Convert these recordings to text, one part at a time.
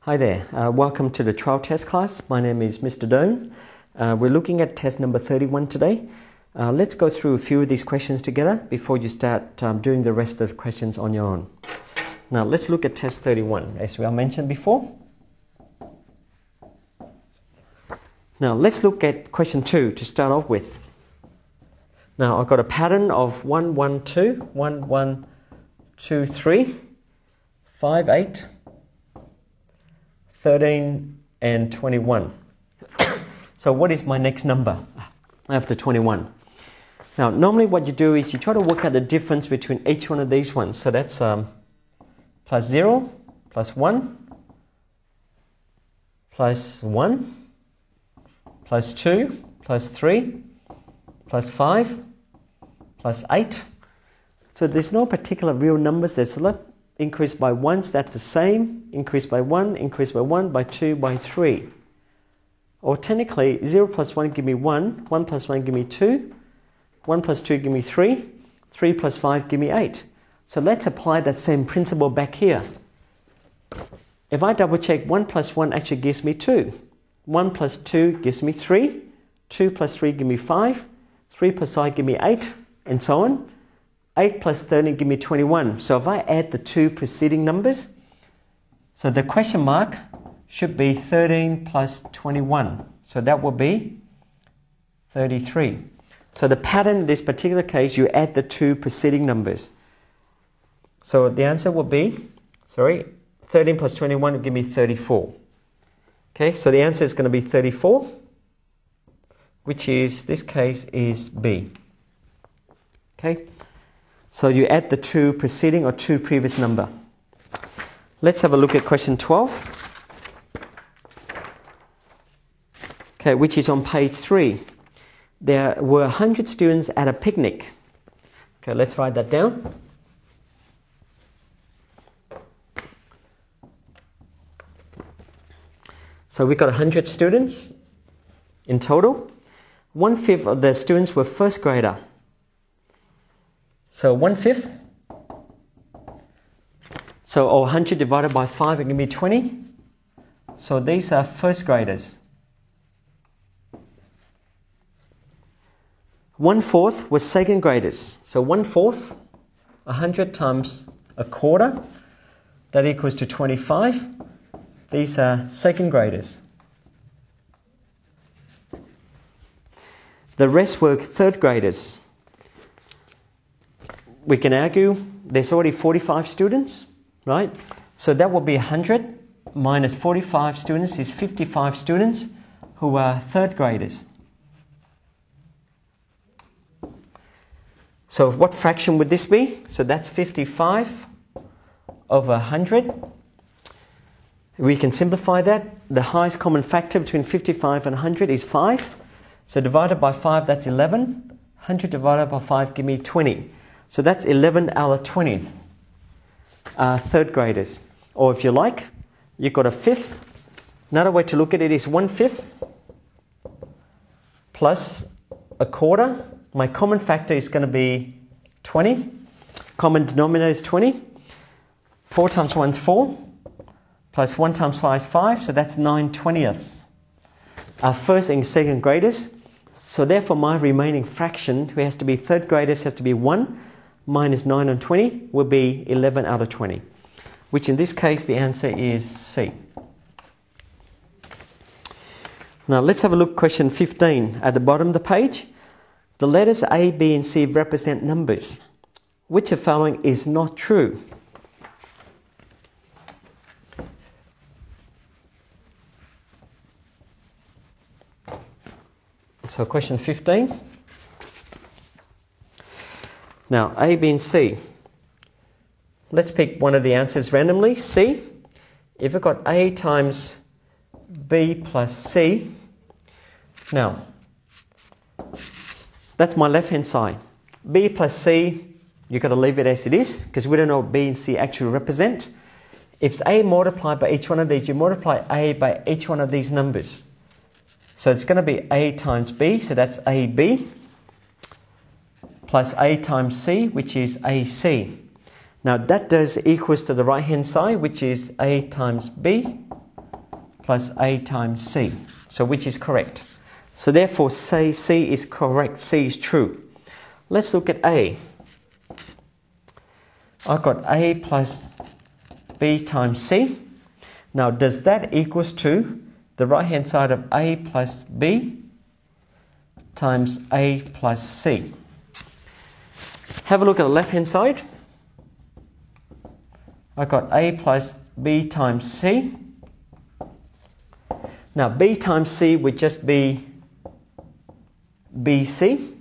Hi there, welcome to the trial test class. My name is Mr. Doan. We're looking at test number 31 today. Let's go through a few of these questions together before you start doing the rest of the questions on your own. Now let's look at test 31 as we mentioned before. Now let's look at question 2 to start off with. Now I've got a pattern of 1, 1, 2, 1, 1, 2, 3, 5, 8, 13 and 21. So what is my next number after 21? Now normally what you do is you try to work out the difference between each one of these ones. So that's plus 0, plus 1, plus 1, plus 2, plus 3, plus 5, plus 8. So there's no particular real numbers. There's a lot. Increase by 1, that's the same. Increase by 1, increase by 1, by 2, by 3. Or technically, 0 plus 1 give me 1, 1 plus 1 give me 2, 1 plus 2 give me 3, 3 plus 5 give me 8. So let's apply that same principle back here. If I double check, 1 plus 1 actually gives me 2. 1 plus 2 gives me 3, 2 plus 3 give me 5, 3 plus 5 give me 8, and so on. 8 plus 13 give me 21. So if I add the two preceding numbers, so the question mark should be 13 plus 21. So that will be 33. So the pattern in this particular case, you add the two preceding numbers. So the answer will be, 13 plus 21 will give me 34. Okay, so the answer is going to be 34, which is, this case is B. Okay. So you add the two preceding or two previous number. Let's have a look at question 12. Okay, which is on page 3. There were 100 students at a picnic. Okay, let's write that down. So we got 100 students in total. 1/5 of the students were first grader. So 1/5. So 100 divided by 5 will give me 20. So these are first graders. 1/4 was second graders. So 1/4, 100 times a quarter, that equals to 25. These are second graders. The rest were third graders. We can argue there's already 45 students, right? So that will be 100 minus 45 students is 55 students who are third graders. So what fraction would this be? So that's 55 over 100. We can simplify that. The highest common factor between 55 and 100 is 5. So divided by 5, that's 11. 100 divided by 5 give me 20. So that's 11 out of 20th third graders. Or if you like, you've got a fifth. Another way to look at it is 1/5 plus a quarter. My common factor is going to be 20. Common denominator is 20. 4 times 1 is 4. Plus 1 times 5 is 5. So that's 9/20th. Our first and second graders. So therefore my remaining fraction, who has to be third graders, has to be 1. Minus 9 on 20 will be 11 out of 20, which in this case the answer is C. Now let's have a look at question 15 at the bottom of the page. The letters A, B and C represent numbers. Which of the following is not true? So question 15. Now, A, B, and C. Let's pick one of the answers randomly. C. If we've got A times B plus C. Now, that's my left-hand side. B plus C, you've got to leave it as it is because we don't know what B and C actually represent. If it's A multiplied by each one of these, you multiply A by each one of these numbers. So it's going to be A times B, so that's AB. Plus A times C, which is AC. Now that does equals to the right hand side, which is A times B plus A times C. So which is correct? So therefore say C is correct, C is true. Let's look at A. I've got A plus B times C. Now does that equals to the right hand side of A plus B times A plus C? Have a look at the left hand side. I've got A plus B times C. Now B times C would just be BC.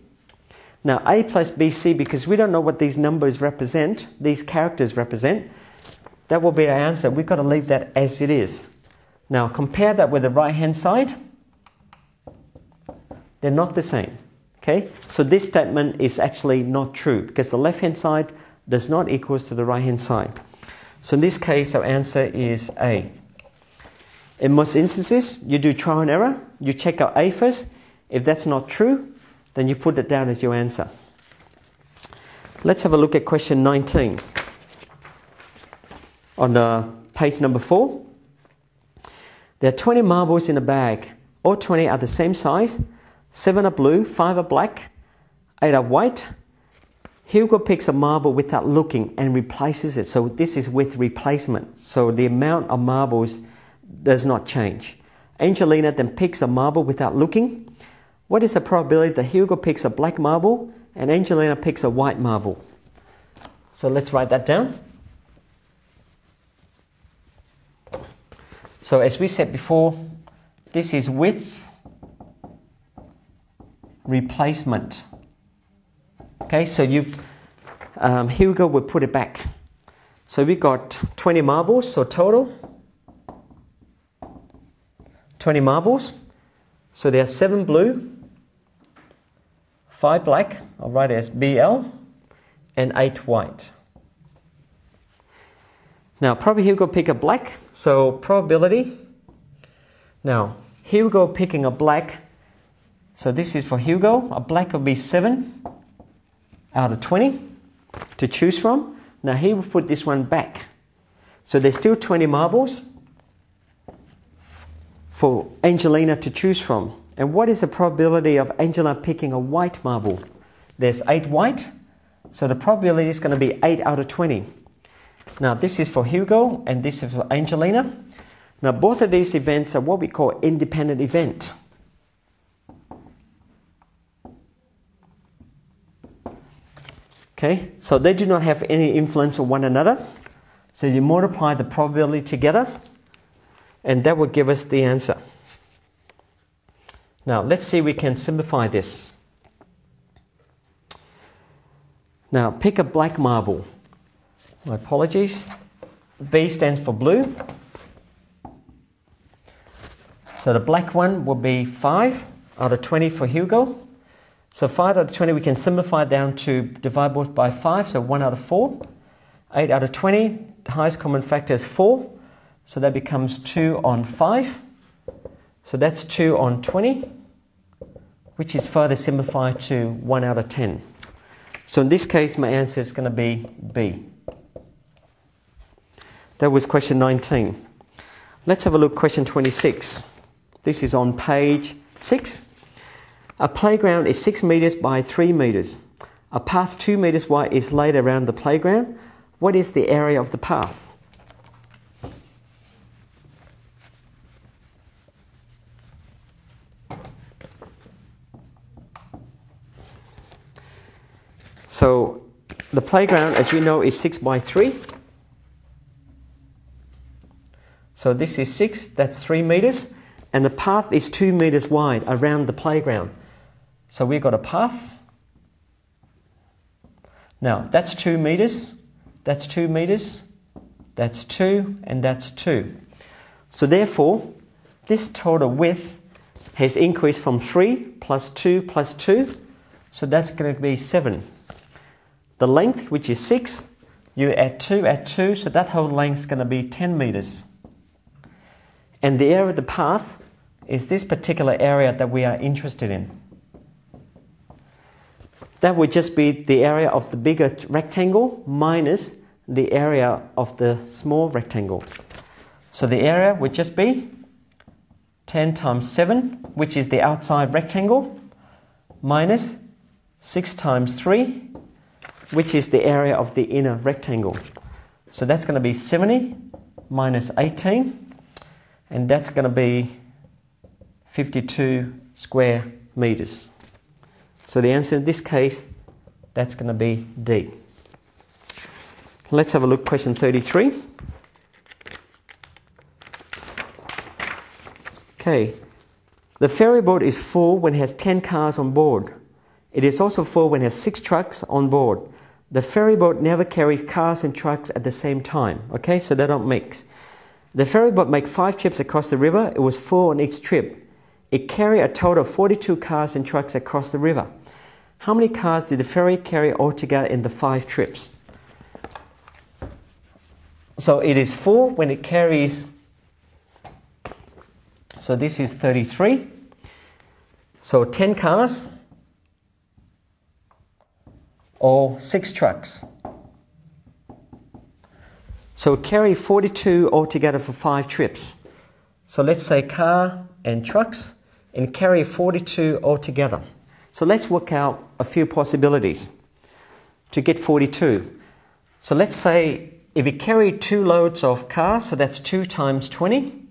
Now A plus BC, because we don't know what these numbers represent, these characters represent, that will be our answer. We've got to leave that as it is. Now compare that with the right hand side. They're not the same. Okay? So this statement is actually not true because the left hand side does not equal to the right hand side. So in this case our answer is A. In most instances you do trial and error. You check out A first. If that's not true, then you put it down as your answer. Let's have a look at question 19. On page number 4. There are 20 marbles in a bag. All 20 are the same size. 7 are blue, 5 are black, 8 are white. Hugo picks a marble without looking and replaces it. So this is with replacement. So the amount of marbles does not change. Angelina then picks a marble without looking. What is the probability that Hugo picks a black marble and Angelina picks a white marble? So let's write that down. So as we said before, this is with replacement. Okay, so Hugo will put it back. So we got 20 marbles, so total 20 marbles. So there are 7 blue, 5 black, I'll write it as BL, and 8 white. Now probably Hugo pick a black, so probability. Now Hugo picking a black, so this is for Hugo. A black will be 7 out of 20 to choose from. Now he will put this one back. So there's still 20 marbles for Angelina to choose from. And what is the probability of Angelina picking a white marble? There's 8 white, so the probability is going to be 8 out of 20. Now this is for Hugo and this is for Angelina. Now both of these events are what we call independent event. Okay, so they do not have any influence on one another. So you multiply the probability together and that will give us the answer. Now let's see if we can simplify this. Now pick a black marble. My apologies. B stands for blue. So the black one will be 5 out of 20 for Hugo. So 5 out of 20 we can simplify down to divide both by 5, so 1 out of 4. 8 out of 20, the highest common factor is 4. So that becomes 2 on 5. So that's 2 on 20, which is further simplified to 1 out of 10. So in this case my answer is going to be B. That was question 19. Let's have a look at question 26. This is on page 6. A playground is 6 meters by 3 meters. A path 2 meters wide is laid around the playground. What is the area of the path? So the playground, as we know, is 6 by 3. So this is 6, that's 3 meters. And the path is 2 meters wide around the playground. So we've got a path. Now that's 2 meters, that's 2 meters, that's 2, and that's 2. So therefore, this total width has increased from 3 plus 2 plus 2. So that's going to be 7. The length, which is 6, you add 2, so that whole length is going to be 10 meters. And the area of the path is this particular area that we are interested in. That would just be the area of the bigger rectangle minus the area of the small rectangle. So the area would just be 10 times 7, which is the outside rectangle, minus 6 times 3, which is the area of the inner rectangle. So that's going to be 70 minus 18, and that's going to be 52 square meters. So the answer in this case, that's going to be D. Let's have a look, question 33. Okay, the ferry boat is full when it has 10 cars on board. It is also full when it has 6 trucks on board. The ferry boat never carries cars and trucks at the same time. Okay, so they don't mix. The ferry boat made 5 trips across the river. It was full on each trip. It carried a total of 42 cars and trucks across the river. How many cars did the ferry carry altogether in the 5 trips? So it is full when it carries, so this is 33. So 10 cars or 6 trucks. So carry 42 altogether for 5 trips. So let's say car and trucks and carry 42 altogether. So let's work out a few possibilities to get 42. So let's say if it carried 2 loads of cars, so that's 2 times 20,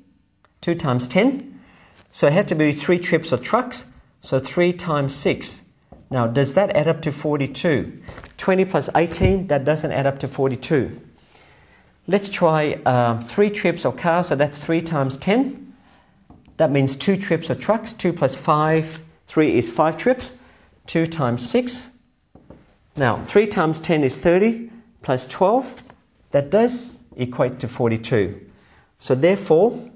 2 times 10. So it had to be 3 trips of trucks, so 3 times 6. Now, does that add up to 42? 20 plus 18, that doesn't add up to 42. Let's try 3 trips of cars, so that's 3 times 10. That means 2 trips of trucks. 2 plus 5, 3 is 5 trips. 2 times 6. Now, 3 times 10 is 30, plus 12. That does equate to 42. So therefore,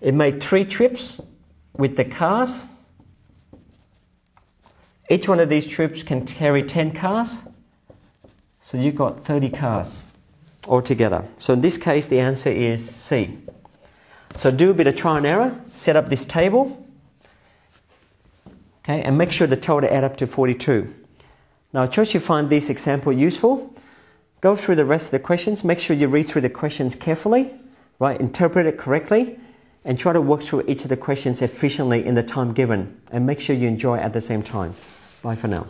it made 3 trips with the cars. Each one of these trips can carry 10 cars. So you've got 30 cars altogether. So in this case, the answer is C. So do a bit of trial and error. Set up this table. Okay, and make sure the total add up to 42. Now, I trust you find this example useful. Go through the rest of the questions. Make sure you read through the questions carefully, right? Interpret it correctly, and try to work through each of the questions efficiently in the time given. And make sure you enjoy it at the same time. Bye for now.